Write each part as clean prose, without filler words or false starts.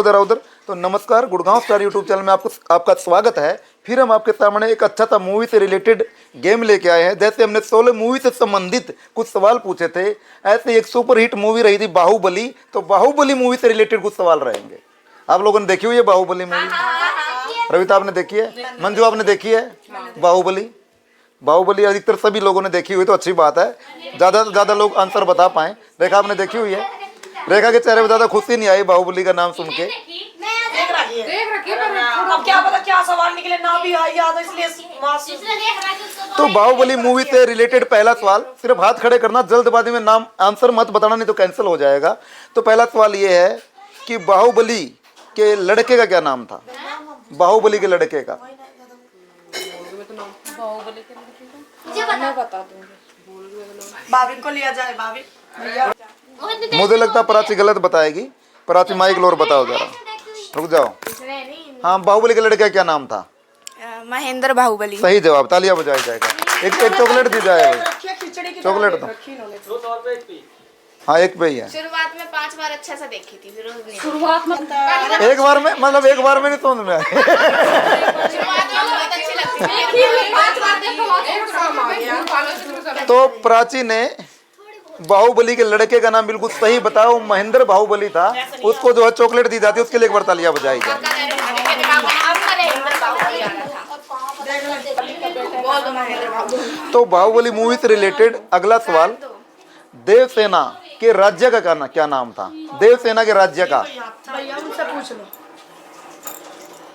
जरा उधर। तो नमस्कार, गुड़गांव स्टार यूट्यूब चैनल में आपका स्वागत है। फिर हम आपके सामने एक अच्छा सा मूवी से रिलेटेड गेम लेके आए हैं। जैसे हमने 16 मूवी से संबंधित कुछ सवाल पूछे थे, ऐसे एक सुपरहिट मूवी रही थी बाहुबली, तो बाहुबली मूवी से रिलेटेड कुछ सवाल रहेंगे। आप लोगों ने देखी हुई है बाहुबली मूवी? रविता आपने देखी है? मंजू आपने देखी है बाहुबली? बाहुबली अधिकतर सभी लोगों ने देखी हुई, तो अच्छी बात है, ज़्यादा से ज़्यादा लोग आंसर बता पाएँ। रेखा आपने देखी हुई है? रेखा के चेहरे पर ज़्यादा खुशी नहीं आई बाहुबली का नाम सुन के। अब क्या पता क्या सवाल निकले, ना भी आई याद, इसलिए तो बाहुबली मूवी से रिलेटेड पहला सवाल, सिर्फ हाथ खड़े करना, जल्दबाजी में नाम आंसर मत बताना, नहीं तो कैंसिल हो जाएगा। तो पहला सवाल ये है कि बाहुबली के लड़के का क्या नाम था? बाहुबली के लड़के का मैं बता दूंगी। भाभी को लिया जाए, भाभी। मुझे लगता है प्राची गलत बताएगी। प्राची माइक लोर बताओ जरा, रुक जाओ। हाँ, बाहुबली के लड़के का क्या नाम था? महेंद्र बाहुबली। सही जवाब, तालियां बजाई जाएगा। एक चॉकलेट दी जाए, चॉकलेट दो। हाँ, एक पे ही है। शुरुआत में 5 बार अच्छा सा देखी थी, फिर उसने शुरुआत में एक बार में, मतलब एक बार में नहीं समझ में आया। शुरुआत में बहुत अच्छी लगती थी, 5 बार देखो। तो प्राची ने बाहुबली के लड़के का नाम बिल्कुल सही बताया, वो महेंद्र बाहुबली था। उसको जो है चॉकलेट दी जाती है, उसके लिए एक बार तालियां बजाई जाए। तो बाहुबली मूवी से रिलेटेड अगला सवाल, देवसेना के राज्य का क्या नाम था? देवसेना के राज्य का। भैया उनसे पूछ लो,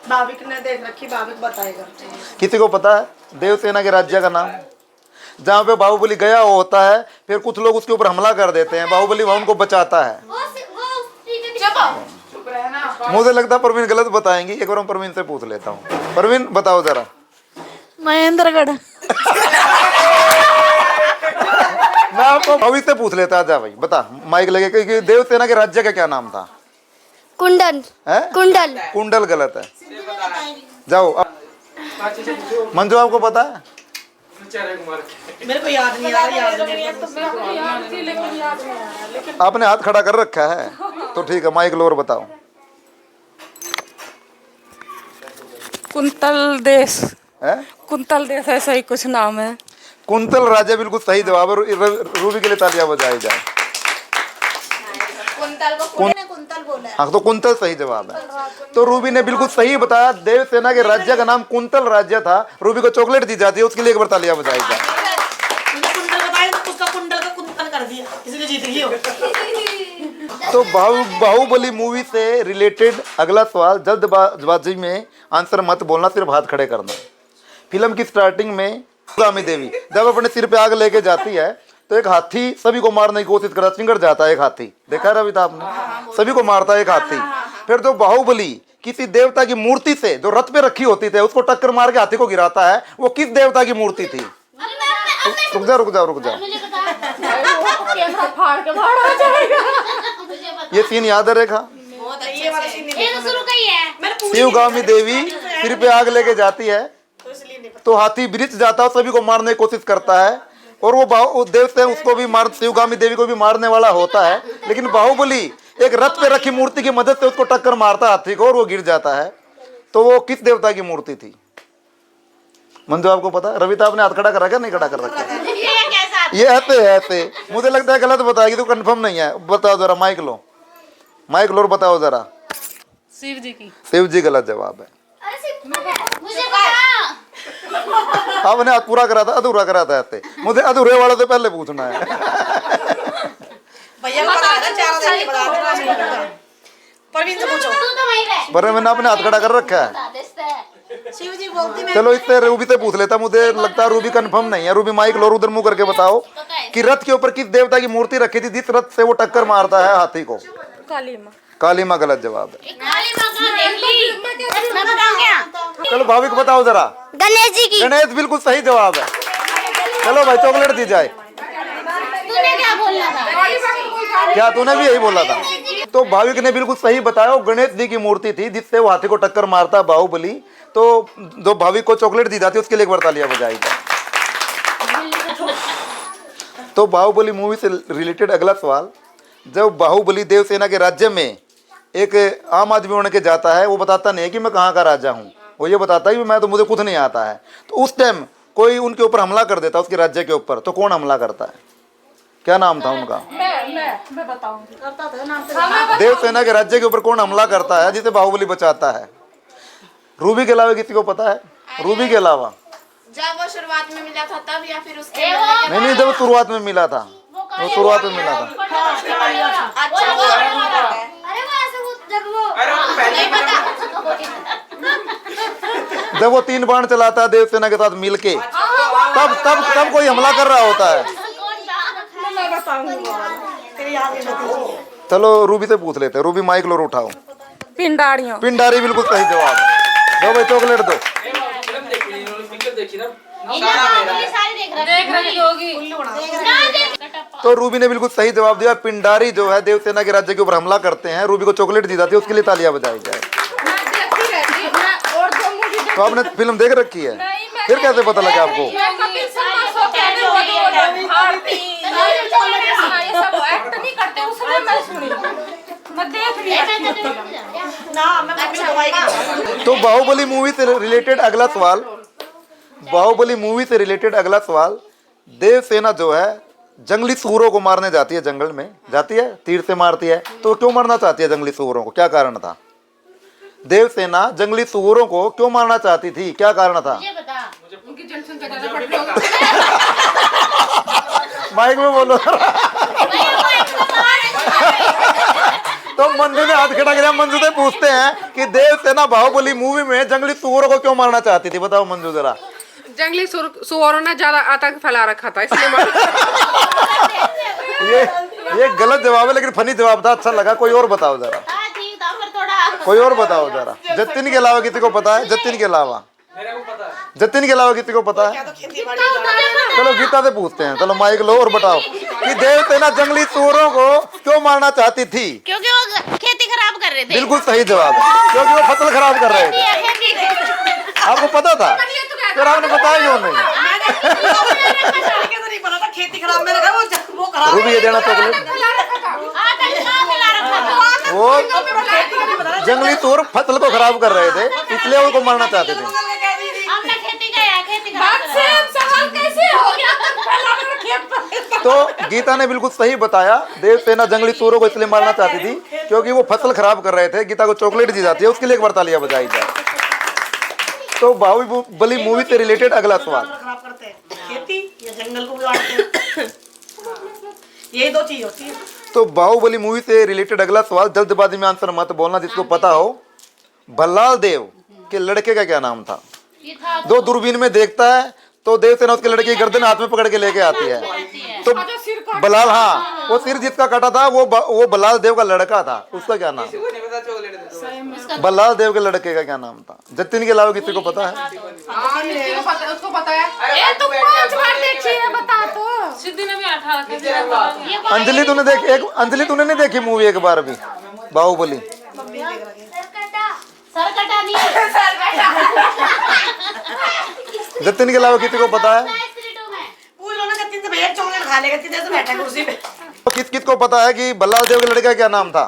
भाविक ने देख रखी, भाविक बताएगा। किसी को पता है देवसेना के राज्य का नाम? जहाँ पे बाहुबली गया होता है, फिर कुछ लोग उसके ऊपर हमला कर देते हैं, बाहुबली वहां उनको बचाता है। मुझे लगता है परवीन गलत बताएंगी, एक बार मैं परवीन से पूछ लेता हूँ। परवीन बताओ जरा। महेंद्रगढ़। मैं आपको भविष्य से पूछ लेता, जा भाई बता, माइक लगे कि देवसेना के राज्य का क्या नाम था? कुंडल है? कुंडल। कुंडल गलत है, जाओ। मंजू आपको पता है? मेरे को याद नहीं आ रहा, आपने हाथ खड़ा कर रखा है, तो ठीक है, माइक लोर बताओ। कुंतल देश है? कुंतल देश ऐसा ही कुछ नाम है। कुंतल राजा बिल्कुल सही जवाब है। रूबी के लिए तालियां बजाई जाए। कुंतल बोला। हाँ, तो कुंतल सही जवाब है। तो रूबी ने बिल्कुल सही बताया, देवसेना के राज्य का नाम कुंतल राज्य था। रूबी को चॉकलेट दी जाती है, उसके लिए एक बार तालियां बजाई जाए। कुंडल बताया तो उसका कुंडल का कुंतल कर दिया, इसलिए जीत गई हो। तो बाहुबली मूवी से रिलेटेड अगला सवाल, जल्दबाजी में आंसर मत बोलना, सिर्फ हाथ खड़े करना। फिल्म की स्टार्टिंग में शिवगामी देवी जब अपने सिर पे आग लेके जाती है, तो एक हाथी सभी को मारने की कोशिश करता, चिंगड़ जाता है एक हाथी। देखा है रविता आपने? सभी को मारता है एक हाथी। फिर जो बाहुबली किसी देवता की मूर्ति से जो रथ पे रखी होती थी, उसको टक्कर मार के हाथी को गिराता है, वो किस देवता की मूर्ति थी? रुक जा। ये सीन याद है रेखा? शिवगामी देवी सिर पे आग लेके जाती है, तो हाथी ब्रिज जाता है, सभी को मारने की कोशिश करता है, और वो देवते उसको भी शिवगामी देवी को भी मारने वाला होता है, लेकिन बाहुबली एक रथ पे रखी मूर्ति की मदद से उसको टक्कर मारता है हाथी को, और वो गिर जाता है। तो वो किस देवता की मूर्ति थी? मंजू आपको पता? रविता आपने हाथ खड़ा कर रखा, नहीं खड़ा कर रखा? ये ऐसे मुझे लगता है गलत बताएगी, तो कंफर्म नहीं है। बताओ जरा, माइक लो बताओ जरा। शिव जी की। शिव जी गलत जवाब है। आपने हाथ पूरा करा था, अधूरा करा था ऐसे। मुझे अधूरे वालों से पहले पूछना है। भैया परवीन से पूछो। पर मैंने अपने हाथ खड़ा कर रखा है। शिव जी बोलती चलो इससे रूबी से पूछ लेता, मुझे लगता है रूबी कंफर्म नहीं है। रूबी माइक लो, उधर मुंह करके बताओ कि रथ के ऊपर किस देवता की मूर्ति रखी थी, जिस रथ से वो टक्कर मारता है हाथी को? काली माँ गलत जवाब है। चलो भाविक बताओ जरा। गणेश जी की। गणेश बिल्कुल सही जवाब है। चलो भाई, चॉकलेट दी जाए। तूने क्या बोला था? क्या तूने भी यही बोला था? तो भाविक ने बिल्कुल सही बताया, गणेश जी की मूर्ति थी, जिससे वो हाथी को टक्कर मारता है बाहुबली। तो जो भाविक को चॉकलेट दी जाती है, उसके लिए एक बार तालियां बजाई जाए। तो बाहुबली मूवी से रिलेटेड अगला सवाल, जब बाहुबली देवसेना के राज्य में एक आम आदमी होने के जाता है, वो बताता नहीं है कि मैं कहाँ का राजा हूँ, वो ये बताता है कि मैं तो मुझे कुछ नहीं आता है। तो उस टाइम कोई उनके ऊपर हमला कर देता उसके राज्य के ऊपर, तो कौन हमला करता है? क्या नाम था उनका? मैं बताऊंगी। करता था नाम से। देवसेना के राज्य के ऊपर कौन हमला करता है जिसे बाहुबली बचाता है? रूबी के अलावा किसी को पता है? रूबी के अलावा? जब वो शुरुआत में मिला था तब या फिर उसके नहीं, जब शुरुआत में मिला था, वो शुरुआत में मिला था। अच्छा वो नहीं पता। जब वो 3 बाण चलाता है देवसेना के साथ मिलके, तब कोई हमला कर रहा होता है। मैं बताऊंगी। तेरी याद नहीं रहती। चलो रूबी से पूछ लेते हैं। रूबी माइक लो, उठाओ। पिंडारियों। पिंडारी बिल्कुल सही जवाब। दो भाई चॉकलेट दो। देख रही होगी। तो रूबी ने बिल्कुल सही जवाब दिया। पिंडारी जो है देवसेना के राज्य के ऊपर हमला करते हैं, रूबी को चॉकलेट दी जाती है, उसके लिए तालियां बजाई जाए। मैं देखती रहती मैं और जो मूवी तो आपने फिल्म देख रखी है, फिर कैसे पता लगा आपको? कपिल शर्मा शो कहने वाली भारती ये सब एक्ट नहीं करते, उसने मैं सुनी, मैं देख रही ना मैं अपनी दवाई की। तो बाहुबली मूवी से रिलेटेड अगला सवाल, बाहुबली मूवी से रिलेटेड अगला सवाल। देवसेना जो है जंगली सूअरों को मारने जाती है, जंगल में जाती है, तीर से मारती है। तो क्यों मारना चाहती है जंगली सूअरों को? क्या कारण था? देवसेना जंगली सूअरों को क्यों मारना चाहती थी? क्या कारण था? उनकी जनसंख्या ज्यादा बढ़ती होगी। माइक में बोलो। तो मंजू ने हाथ खड़ा किया। मंजू से पूछते हैं कि देवसेना बाहुबली मूवी में जंगली सूअरों को क्यों मारना चाहती थी? बताओ मंजू जरा। जंगली सुअरों ने ज्यादा आतंक फैला रखा था, इसलिए ये गलत जवाब है, लेकिन फनी जवाब था, अच्छा लगा। कोई और बताओ जरा, कोई और बताओ जरा। जतिन के अलावा किसी को पता है? जतिन के अलावा, जतिन के अलावा किसी को पता है? चलो गीता से पूछते हैं। चलो माइक लो और बताओ कि देवसेना जंगली सूअरों को क्यों मारना चाहती थी? क्योंकि वो खेती खराब कर रहे थे। बिल्कुल सही जवाब है, क्योंकि वो फसल खराब कर रहे थे। आपको पता था? फिर आपने बताया क्यों नहीं? नहीं पता था खेती खराब में रखा वो खराब। रूबी ये देना चॉकलेट। वो जंगली सूअर फसल को खराब कर रहे थे, इसलिए उनको मारना चाहते थे। हमने खेती किया, खेती सवाल कैसे हो गया? तो गीता ने बिल्कुल सही बताया। देवसेना जंगली सूअरों को इसलिए मारना चाहती थी क्योंकि वो फसल खराब कर रहे थे। गीता को चॉकलेट दी जाती है, उसके लिए एक बार तालियां बजाई जाए। तो बाहुबली मूवी से रिलेटेड अगला सवाल। खराब करते हैं खेती या जंगल को बिगाड़ते हैं। यही 2 चीज होती है। तो बाहुबली मूवी से रिलेटेड अगला सवाल, जल्दबाजी में आंसर मत बोलना, जिसको पता हो। भल्लाल देव के लड़के का क्या नाम था? जो दूरबीन में देखता है तो देवसेना उसके लड़के की गर्दन हाथ में पकड़ के लेके आती है। तो बलाल, हाँ, वो सिर जिसका कटा था वो बल्लाल देव का लड़का था। उसका क्या नाम? बल्लाल देव के लड़के का क्या नाम था? जतिन के अलावा किसी को पता है? उसको पता है। तुम 5 बार देखी है, बता तो। सिद्धि ने भी 18 अंजलि तूने देखी? एक अंजलि तूने नहीं देखी मूवी एक बार भी बाहुबली? सर कटा नहीं। जतिन के अलावा किसी को पता है? पूछ लो ना जतिन से, भैया चॉकलेट खा लेगा, जतिन से बैठा कुर्सी पे। किस को पता है कि बल्लाल देव के लड़के का क्या नाम था?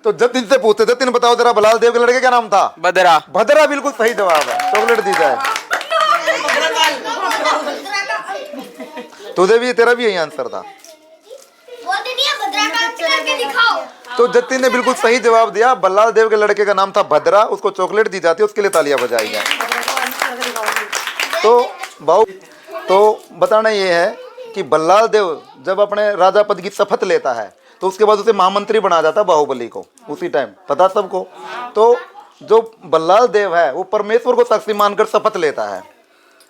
तो जतिन से पूछते। जतिन बताओ जरा, बल्लाल देव के लड़के का क्या नाम था? भद्रा। भद्रा बिल्कुल सही जवाब है, चॉकलेट दी जाए। तुझे भी, तेरा भी यही आंसर था। तो जतिन ने बिल्कुल सही जवाब दिया। बल्लाल देव के लड़के का नाम था भद्रा, उसको चॉकलेट दी जाती है, उसके लिए तालियां बजाई जाए। तो बताना ये है कि बल्लाल देव जब अपने राजा पद की शपथ लेता है तो उसके बाद उसे महामंत्री बना जाता बाहुबली को, उसी टाइम, पता सबको। तो जो बल्लाल देव है वो परमेश्वर को साक्षी मानकर शपथ लेता है,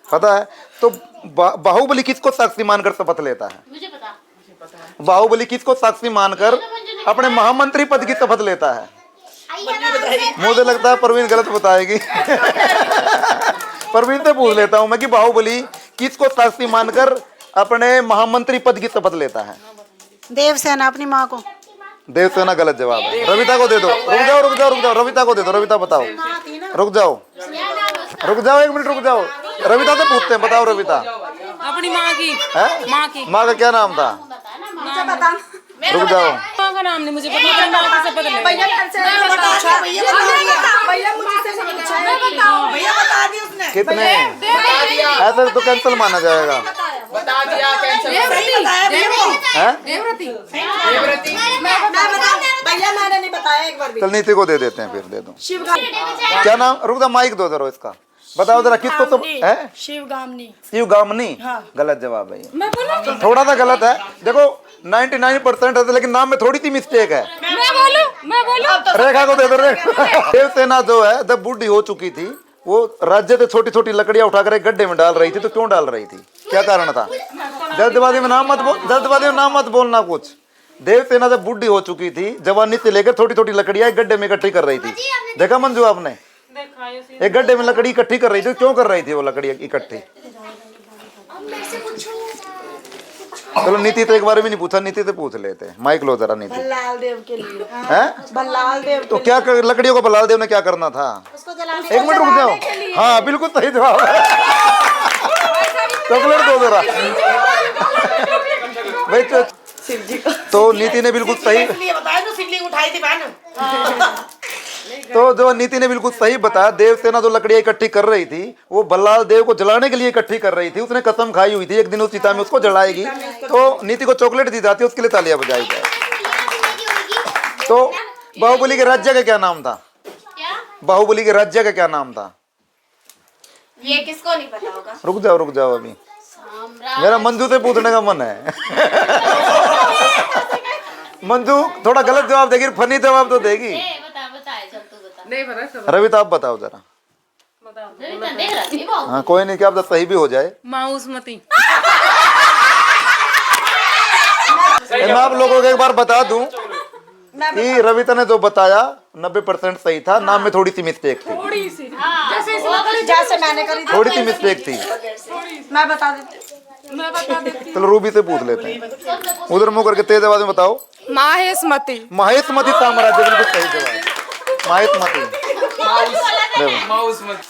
पता है? तो बाहुबली किसको साक्षी मानकर शपथ लेता है? मुझे पता। बाहुबली किसको साक्षी मानकर अपने महामंत्री पद की शपथ लेता है? मुझे लगता है परवीन गलत बताएगी। परवीन से पूछ लेता हूं मैं कि बाहुबली किसको साक्षी मानकर अपने महामंत्री पद की शपथ लेता है? देवसेना अपनी माँ को। देवसेना गलत जवाब है। रविता को दे दो। रुक जाओ, रविता को दे दो। रविता बताओ। रुक जाओ, 1 मिनट रुक जाओ। रविता से पूछते हैं, बताओ रविता। अपनी माँ की। है? माँ का क्या नाम था? रुक जाओ। माँ का नाम नहीं मुझे पता, मेरा नाम कैसे पता लगेगा? भैया बता दिया, भैया मुझसे नहीं पूछा है। भैया बता दिया उसने। कितने ऐसा तो कैंसिल माना जाएगा। बता दिया कैंसिल। सही बताया भैया वो। हैं? देवव्रती देवव्रती मैं बताऊं? भैया मैंने नहीं बताया एक बार भी। चल नीति को दे देते हैं, फिर दे दो। शिव क्या नाम? रुक जा, माइक दो जरा इसका। बताओ जरा किसको तो है? शिव गामनी। शिव गामनी। हाँ। गलत जवाब है ये। मैं बोलूं? थोड़ा सा गलत है, देखो 99% है, लेकिन नाम में थोड़ी सी मिस्टेक है। मैं बोलूं? रेखा को दे दो। रेखा देवसेना जो है जब बूढ़ी हो चुकी थी, वो राज्य से छोटी छोटी लकड़ियां उठाकर एक गड्ढे में डाल रही थी, तो क्यों डाल रही थी? क्या कारण था? जल्दबाजी में नाम मत बोल, जल्दबाजी में नाम मत बोलना कुछ। देवसेना जब बूढ़ी हो चुकी थी, जवानी से लेकर छोटी छोटी लकड़ियां एक गड्ढे में इकट्ठी कर रही थी। देखा मंजू आपने? एक गड्ढे में लकड़ी इकट्ठी कर रही थी, क्यों कर रही थी वो लकड़ी इकट्ठी? चलो नीति तो एक बार भी नहीं पूछा, नीति से पूछ लेते हैं। माइक लो जरा नीति। बल्लाल देव के लिए। हैं? बल्लाल देव तो क्या लकड़ियों को बल्लाल देव ने क्या करना था? एक मिनट रुक जाओ। हाँ बिल्कुल सही जवाब है। चॉकलेट दो जरा भाई। तो नीति ने बिल्कुल सही, इसलिए बताया जो शिवलिंग उठाई थी बहन। तो जो नीति ने बिल्कुल सही बताया। देवसेना जो लकड़ियां इकट्ठी कर रही थी, वो बल्लाल देव को जलाने के लिए इकट्ठी कर रही थी। उसने कसम खाई हुई थी एक दिन उस चिता में उसको जलाएगी। तो नीति को चॉकलेट दी जाती है, उसके लिए तालियां बजाई जाए। तो बाहुबली के राज्य का क्या नाम था? क्या? बाहुबली के राज्य का क्या नाम था? ये किसको नहीं पता होगा? रुक जाओ अभी, मेरा मंजू से पूछने का मन है। मंजू थोड़ा गलत जवाब देगी, फनी जवाब तो देगी। बताए जब तू बता। नहीं पता सब। रवि तो आप बताओ जरा। देख रहा थी बहुत। हाँ कोई नहीं, क्या पता सही भी हो जाए। माऊसमती। मैं आप लोगों को एक बार बता दूं कि रविता ने जो बताया 90% सही था, नाम में थोड़ी सी मिस्टेक थी। थोड़ी सी। जैसे मैंने करी थी। थोड़ी सी मिस्टेक थी। मैं बता देती। चलो रूबी से पूछ लेते हैं। उधर मुंह करके तेज आवाज में बताओ। माहेशमती। महेशमती साम्राज्य, बिल्कुल सही जवाब। महेशमती। माउस मत।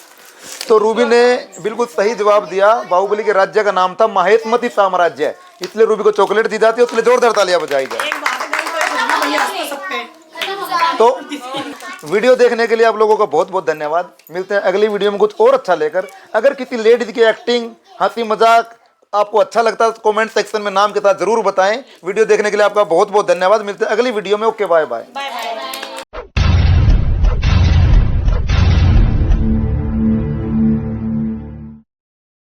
तो रूबी ने बिल्कुल सही जवाब दिया। बाहुबली के राज्य का नाम था महेशमती साम्राज्य, इसलिए रूबी को चॉकलेट दी जाती है, उसके लिए जोरदार तालियां बजाई जाए। एक बात है, भैया हंस सकते हैं। तो वीडियो देखने के लिए आप लोगों का बहुत बहुत धन्यवाद। मिलते हैं अगली वीडियो में कुछ और अच्छा लेकर। अगर किसी लेडीज की एक्टिंग, हंसी मजाक आपको अच्छा लगता है तो कमेंट सेक्शन में नाम के साथ जरूर बताएं। वीडियो देखने के लिए आपका बहुत बहुत धन्यवाद। मिलते हैं अगली वीडियो में। Okay bye bye.